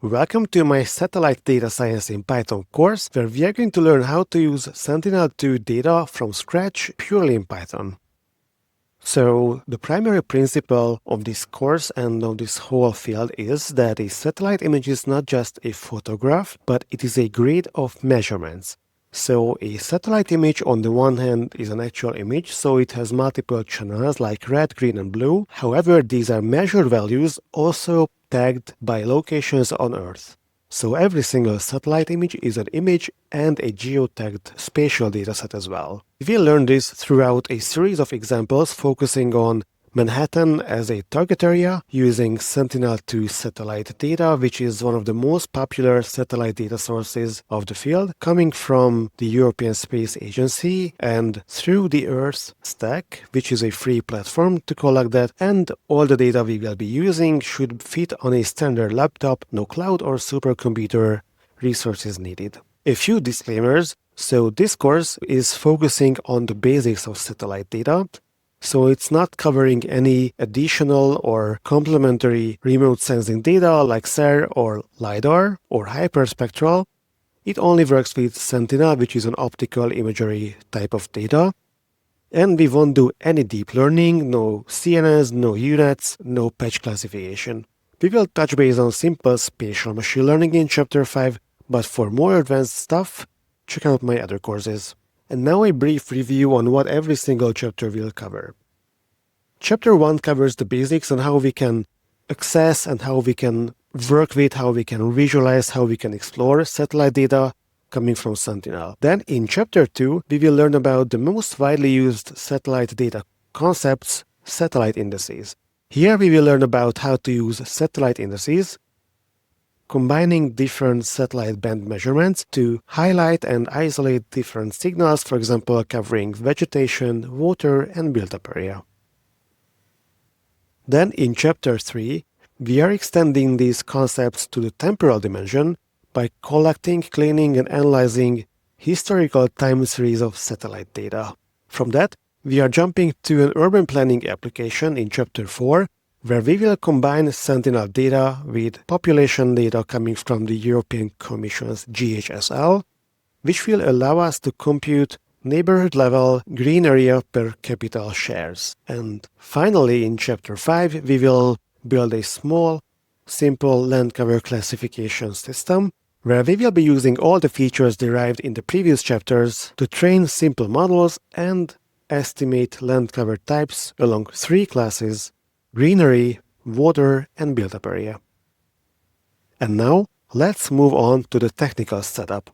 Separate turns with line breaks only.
Welcome to my Satellite Data Science in Python course, where we are going to learn how to use Sentinel-2 data from scratch purely in Python. So, the primary principle of this course and of this whole field is that a satellite image is not just a photograph, but it is a grid of measurements. So, a satellite image on the one hand is an actual image, so it has multiple channels like red, green and blue. However, these are measured values also tagged by locations on Earth. So every single satellite image is an image and a geotagged spatial dataset as well. We will learn this throughout a series of examples focusing on Manhattan as a target area using Sentinel-2 satellite data, which is one of the most popular satellite data sources of the field, coming from the European Space Agency and through the Earth stack, which is a free platform to collect that, and all the data we will be using should fit on a standard laptop, no cloud or supercomputer resources needed. A few disclaimers. So this course is focusing on the basics of satellite data. So it's not covering any additional or complementary remote sensing data like SAR or LiDAR or hyperspectral. It only works with Sentinel, which is an optical imagery type of data. And we won't do any deep learning, no CNNs, no UNets, no patch classification. We will touch base on simple spatial machine learning in Chapter 5, but for more advanced stuff, check out my other courses. And now a brief review on what every single chapter will cover. Chapter 1 covers the basics on how we can access and how we can work with, how we can visualize, how we can explore satellite data coming from Sentinel. Then in Chapter 2, we will learn about the most widely used satellite data concepts, satellite indices. Here we will learn about how to use satellite indices, combining different satellite band measurements to highlight and isolate different signals, for example, covering vegetation, water, and built-up area. Then in Chapter 3, we are extending these concepts to the temporal dimension by collecting, cleaning, and analyzing historical time series of satellite data. From that, we are jumping to an urban planning application in Chapter 4, where we will combine Sentinel data with population data coming from the European Commission's GHSL, which will allow us to compute neighborhood-level green area per capita shares. And finally, in Chapter 5, we will build a small, simple land cover classification system, where we will be using all the features derived in the previous chapters to train simple models and estimate land cover types along 3 classes: greenery, water, and built-up area. And now, let's move on to the technical setup.